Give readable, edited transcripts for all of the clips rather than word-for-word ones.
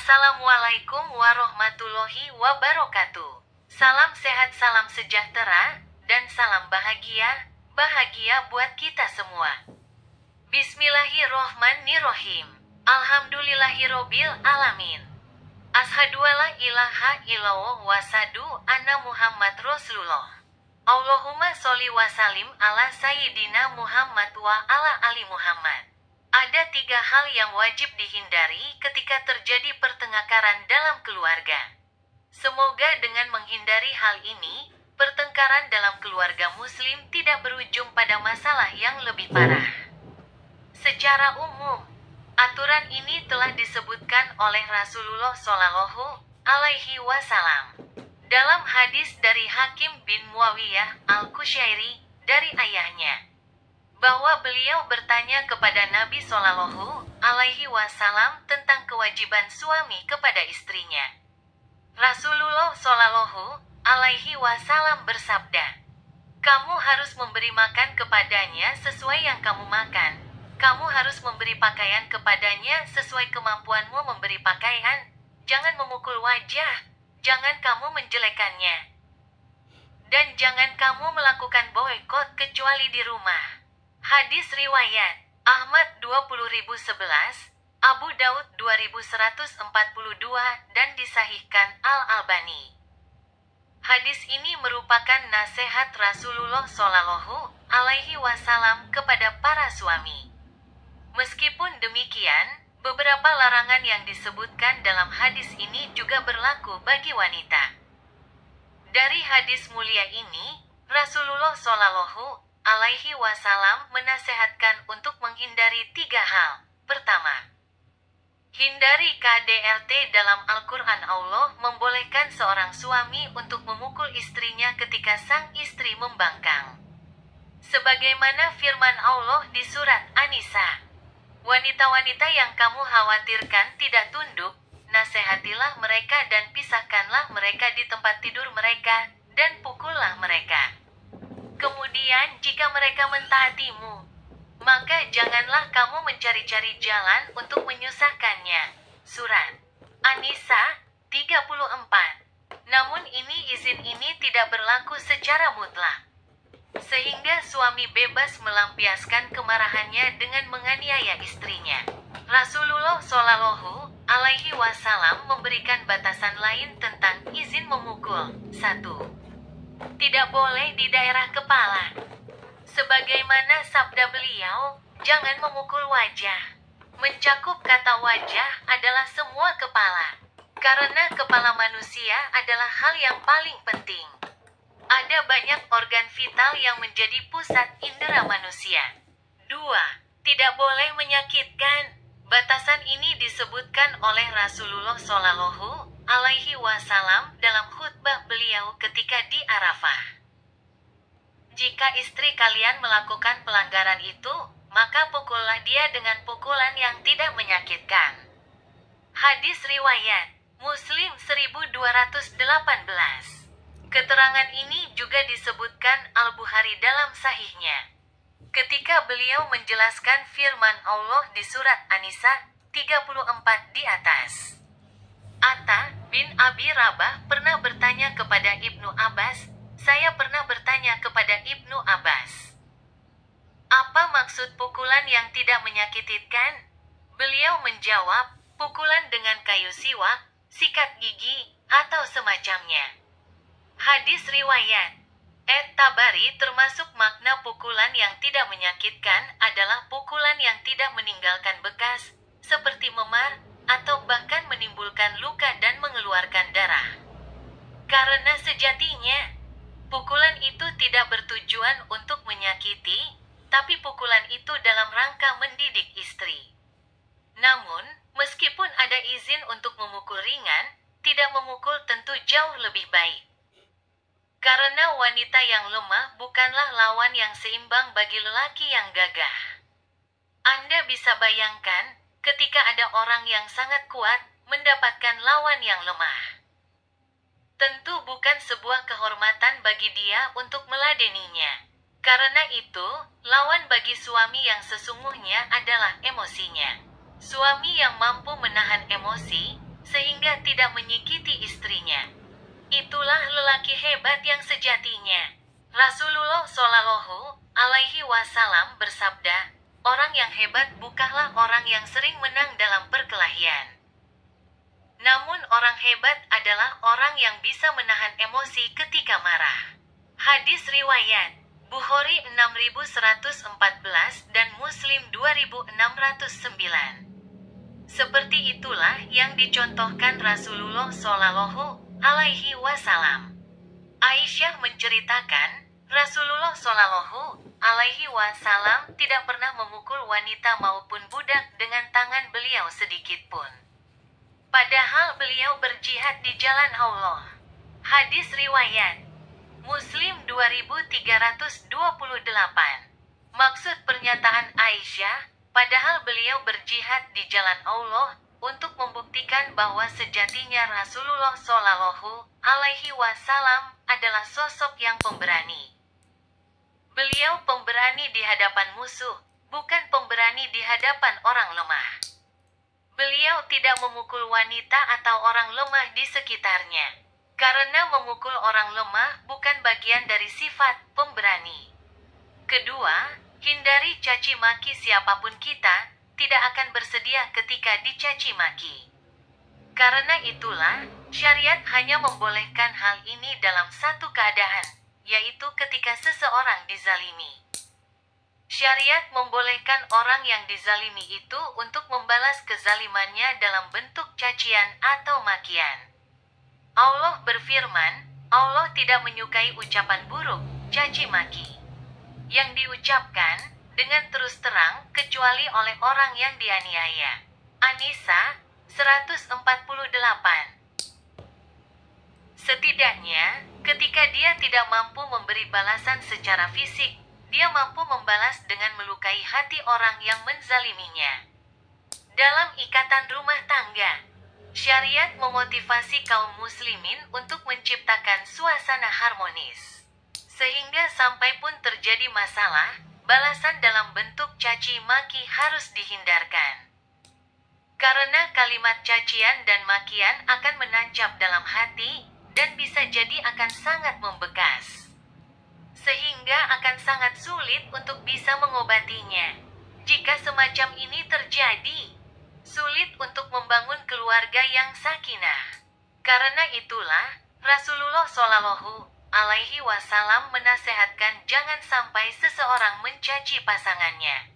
Assalamualaikum warahmatullahi wabarakatuh. Salam sehat, salam sejahtera, dan salam bahagia, bahagia buat kita semua. Bismillahirrohmanirrohim. Alhamdulillahirobbil alamin. Ashadu alla ilaha illallah wasadu anna Muhammad Rasulullah. Allahumma sholli wa salim ala Sayyidina Muhammad wa ala ali Muhammad. Ada 3 hal yang wajib dihindari ketika terjadi pertengkaran dalam keluarga. Semoga dengan menghindari hal ini, pertengkaran dalam keluarga muslim tidak berujung pada masalah yang lebih parah. Secara umum, aturan ini telah disebutkan oleh Rasulullah Shallallahu Alaihi Wasallam dalam hadis dari Hakim bin Muawiyah al-Qushairi dari ayahnya, bahwa beliau bertanya kepada Nabi Shallallahu Alaihi Wasallam tentang kewajiban suami kepada istrinya. Rasulullah Shallallahu Alaihi Wasallam bersabda, "Kamu harus memberi makan kepadanya sesuai yang kamu makan. Kamu harus memberi pakaian kepadanya sesuai kemampuanmu memberi pakaian. Jangan memukul wajah, jangan kamu menjelekannya. Dan jangan kamu melakukan boikot kecuali di rumah." Hadis riwayat Ahmad 20.011, Abu Daud 2142 dan disahihkan Al-Albani. Hadis ini merupakan nasihat Rasulullah Shallallahu Alaihi Wasallam kepada para suami. Meskipun demikian, beberapa larangan yang disebutkan dalam hadis ini juga berlaku bagi wanita. Dari hadis mulia ini, Rasulullah Shallallahu Alaihi Wasallam menasehatkan untuk menghindari 3 hal. Pertama, hindari KDRT. Dalam Al-Quran, Allah membolehkan seorang suami untuk memukul istrinya ketika sang istri membangkang. Sebagaimana firman Allah di surat An-Nisa, "Wanita-wanita yang kamu khawatirkan tidak tunduk, nasihatilah mereka dan pisahkanlah mereka di tempat tidur mereka, dan pukullah mereka. Kemudian jika mereka mentaatimu, maka janganlah kamu mencari-cari jalan untuk menyusahkannya." Surat An-Nisa 34. Namun izin ini tidak berlaku secara mutlak, sehingga suami bebas melampiaskan kemarahannya dengan menganiaya istrinya. Rasulullah Shallallahu Alaihi Wasallam memberikan batasan lain tentang izin memukul. 1. Tidak boleh di daerah kepala. Sebagaimana sabda beliau, "Jangan memukul wajah." Mencakup kata wajah adalah semua kepala, karena kepala manusia adalah hal yang paling penting. Ada banyak organ vital yang menjadi pusat indera manusia. 2. Tidak boleh menyakitkan. Batasan ini disebutkan oleh Rasulullah Shallallahu Alaihi Wasallam dalam khutbah beliau ketika di Arafah. "Jika istri kalian melakukan pelanggaran itu, maka pukullah dia dengan pukulan yang tidak menyakitkan." Hadis riwayat Muslim 1218. Keterangan ini juga disebutkan Al-Bukhari dalam sahihnya, ketika beliau menjelaskan firman Allah di surat An-Nisa 34 di atas. Atta bin Abi Rabah pernah bertanya kepada Ibnu Abbas, "Saya pernah bertanya kepada Ibnu Abbas, apa maksud pukulan yang tidak menyakitkan?" Beliau menjawab, "Pukulan dengan kayu siwak, sikat gigi, atau semacamnya." Hadis riwayat At-Tabari termasuk makna pukulan yang tidak menyakitkan adalah pukulan yang tidak meninggalkan bekas, seperti memar, atau bahkan menimbulkan luka dan mengeluarkan darah. Karena sejatinya, pukulan itu tidak bertujuan untuk menyakiti, tapi pukulan itu dalam rangka mendidik istri. Namun, meskipun ada izin untuk memukul ringan, tidak memukul tentu jauh lebih baik. Karena wanita yang lemah bukanlah lawan yang seimbang bagi lelaki yang gagah. Anda bisa bayangkan, ketika ada orang yang sangat kuat, mendapatkan lawan yang lemah. Tentu bukan sebuah kehormatan bagi dia untuk meladeninya. Karena itu, lawan bagi suami yang sesungguhnya adalah emosinya. Suami yang mampu menahan emosi, sehingga tidak menyakiti istrinya. Itulah lelaki hebat yang sejatinya. Rasulullah Shallallahu Alaihi Wasallam bersabda, orang yang hebat bukanlah orang yang sering menang dalam perkelahian. Namun orang hebat adalah orang yang bisa menahan emosi ketika marah. Hadis riwayat Bukhari 6114 dan Muslim 2609. Seperti itulah yang dicontohkan Rasulullah Shallallahu Alaihi Wasallam. Aisyah menceritakan, Rasulullah Shallallahu Alaihi Wasallam tidak pernah memukul wanita maupun budak dengan tangan beliau sedikit pun. Padahal beliau berjihad di jalan Allah. Hadis riwayat Muslim 2328. Maksud pernyataan Aisyah, padahal beliau berjihad di jalan Allah untuk membuktikan bahwa sejatinya Rasulullah Shallallahu Alaihi Wasallam adalah sosok yang pemberani. Beliau pemberani di hadapan musuh, bukan pemberani di hadapan orang lemah. Beliau tidak memukul wanita atau orang lemah di sekitarnya. Karena memukul orang lemah bukan bagian dari sifat pemberani. Kedua, hindari caci maki siapapun kita, tidak akan bersedia ketika dicaci maki. Karena itulah, syariat hanya membolehkan hal ini dalam satu keadaan, yaitu ketika seseorang dizalimi. Syariat membolehkan orang yang dizalimi itu untuk membalas kezalimannya dalam bentuk cacian atau makian. Allah berfirman, Allah tidak menyukai ucapan buruk, caci maki, yang diucapkan dengan terus terang kecuali oleh orang yang dianiaya. An-Nisa 148. Setidaknya, ketika dia tidak mampu memberi balasan secara fisik, dia mampu membalas dengan melukai hati orang yang menzaliminya. Dalam ikatan rumah tangga, syariat memotivasi kaum muslimin untuk menciptakan suasana harmonis. Sehingga sampai pun terjadi masalah, balasan dalam bentuk caci maki harus dihindarkan. Karena kalimat cacian dan makian akan menancap dalam hati, dan bisa jadi akan sangat membekas. Sehingga akan sangat sulit untuk bisa mengobatinya. Jika semacam ini terjadi, sulit untuk membangun keluarga yang sakinah. Karena itulah, Rasulullah Shallallahu Alaihi Wasallam menasehatkan jangan sampai seseorang mencaci pasangannya.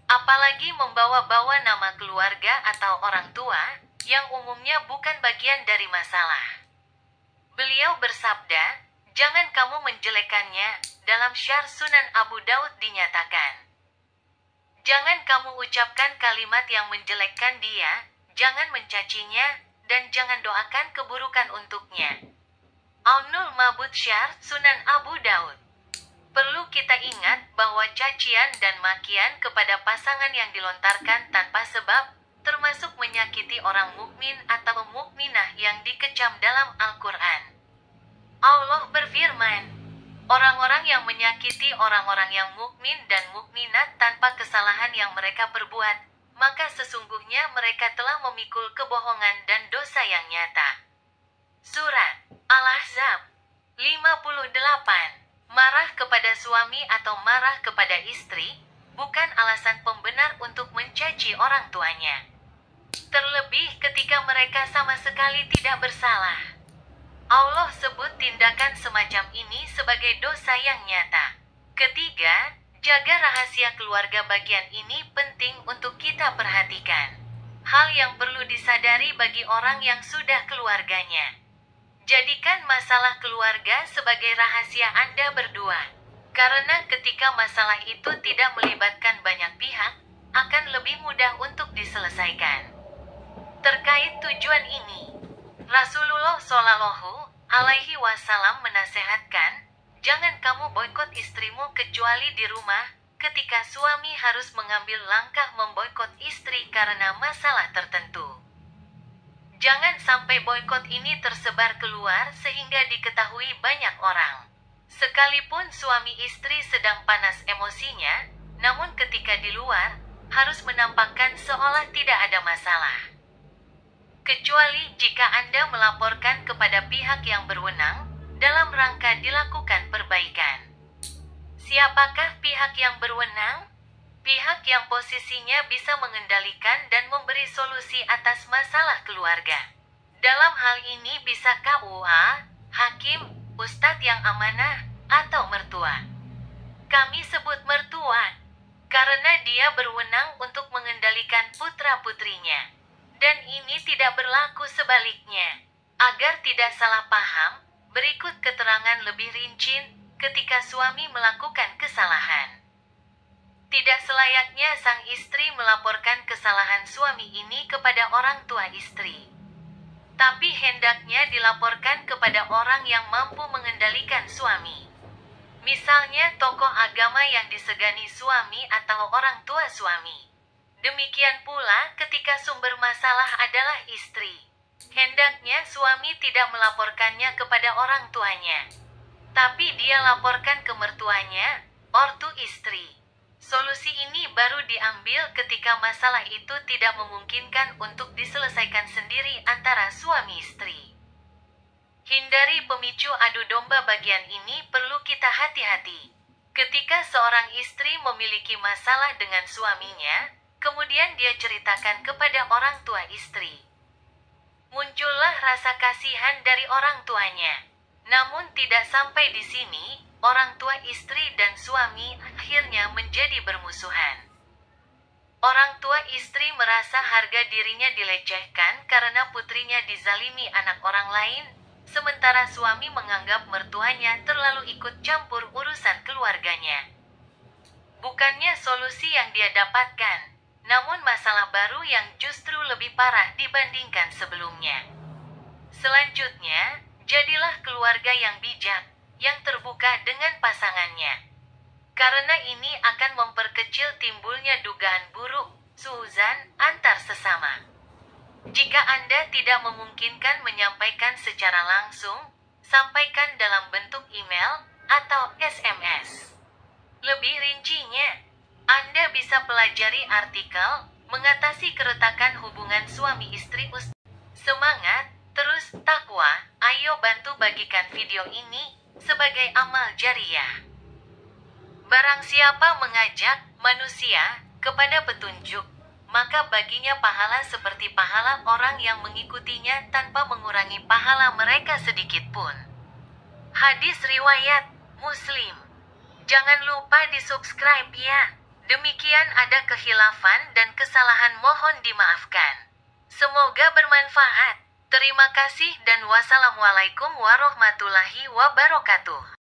Apalagi membawa-bawa nama keluarga atau orang tua, yang umumnya bukan bagian dari masalah. Beliau bersabda, jangan kamu menjelekannya, dalam Syarh Sunan Abu Daud dinyatakan. Jangan kamu ucapkan kalimat yang menjelekkan dia, jangan mencacinya, dan jangan doakan keburukan untuknya. Aunul Mabud Syarh Sunan Abu Daud. Perlu kita ingat bahwa cacian dan makian kepada pasangan yang dilontarkan tanpa sebab, termasuk menyakiti orang mukmin atau mukminah yang dikecam dalam Al-Quran. Allah berfirman, orang-orang yang menyakiti orang-orang yang mukmin dan mukminat tanpa kesalahan yang mereka perbuat, maka sesungguhnya mereka telah memikul kebohongan dan dosa yang nyata. Surat Al-Ahzab 58. Marah kepada suami atau marah kepada istri, bukan alasan pembenar untuk mencaci orang tuanya. Terlebih ketika mereka sama sekali tidak bersalah. Allah sebut tindakan semacam ini sebagai dosa yang nyata. Ketiga, jaga rahasia keluarga bagian ini penting untuk kita perhatikan. Hal yang perlu disadari bagi orang yang sudah keluarganya. Jadikan masalah keluarga sebagai rahasia Anda berdua. Karena ketika masalah itu tidak melibatkan banyak pihak, akan lebih mudah untuk diselesaikan. Terkait tujuan ini, Rasulullah Shallallahu Alaihi Wasallam menasehatkan, jangan kamu boikot istrimu kecuali di rumah, ketika suami harus mengambil langkah memboikot istri karena masalah tertentu. Jangan sampai boikot ini tersebar keluar sehingga diketahui banyak orang. Sekalipun suami istri sedang panas emosinya, namun ketika di luar, harus menampakkan seolah tidak ada masalah. kecuali jika Anda melaporkan kepada pihak yang berwenang dalam rangka dilakukan perbaikan. Siapakah pihak yang berwenang? Pihak yang posisinya bisa mengendalikan dan memberi solusi atas masalah keluarga. Dalam hal ini bisa KUA, hakim, ustadz yang amanah, atau mertua. Kami sebut mertua karena dia berwenang untuk mengendalikan putra-putrinya. Dan ini tidak berlaku sebaliknya. Agar tidak salah paham, berikut keterangan lebih rinci ketika suami melakukan kesalahan. Tidak selayaknya sang istri melaporkan kesalahan suami ini kepada orang tua istri. Tapi hendaknya dilaporkan kepada orang yang mampu mengendalikan suami. Misalnya tokoh agama yang disegani suami atau orang tua suami. Demikian pula ketika sumber masalah adalah istri. Hendaknya suami tidak melaporkannya kepada orang tuanya, tapi dia laporkan ke mertuanya, ortu istri. Solusi ini baru diambil ketika masalah itu tidak memungkinkan untuk diselesaikan sendiri antara suami istri. Hindari pemicu adu domba bagian ini perlu kita hati-hati. Ketika seorang istri memiliki masalah dengan suaminya, kemudian dia ceritakan kepada orang tua istri. Muncullah rasa kasihan dari orang tuanya. Namun tidak sampai di sini, orang tua istri dan suami akhirnya menjadi bermusuhan. Orang tua istri merasa harga dirinya dilecehkan karena putrinya dizalimi anak orang lain, sementara suami menganggap mertuanya terlalu ikut campur urusan keluarganya. Bukannya solusi yang dia dapatkan, namun masalah baru yang justru lebih parah dibandingkan sebelumnya. Selanjutnya, jadilah keluarga yang bijak, yang terbuka dengan pasangannya. Karena ini akan memperkecil timbulnya dugaan buruk, suuzan, antar sesama. Jika Anda tidak memungkinkan menyampaikan secara langsung, sampaikan dalam bentuk email atau SMS. Lebih rincinya, Anda bisa pelajari artikel Mengatasi Keretakan Hubungan Suami Istri Semangat, terus takwa, ayo bantu bagikan video ini sebagai amal jariah. Barang siapa mengajak manusia kepada petunjuk, maka baginya pahala seperti pahala orang yang mengikutinya tanpa mengurangi pahala mereka sedikit pun. Hadis riwayat Muslim. Jangan lupa di-subscribe ya. Demikian ada kekhilafan dan kesalahan mohon dimaafkan. Semoga bermanfaat. Terima kasih dan wassalamualaikum warahmatullahi wabarakatuh.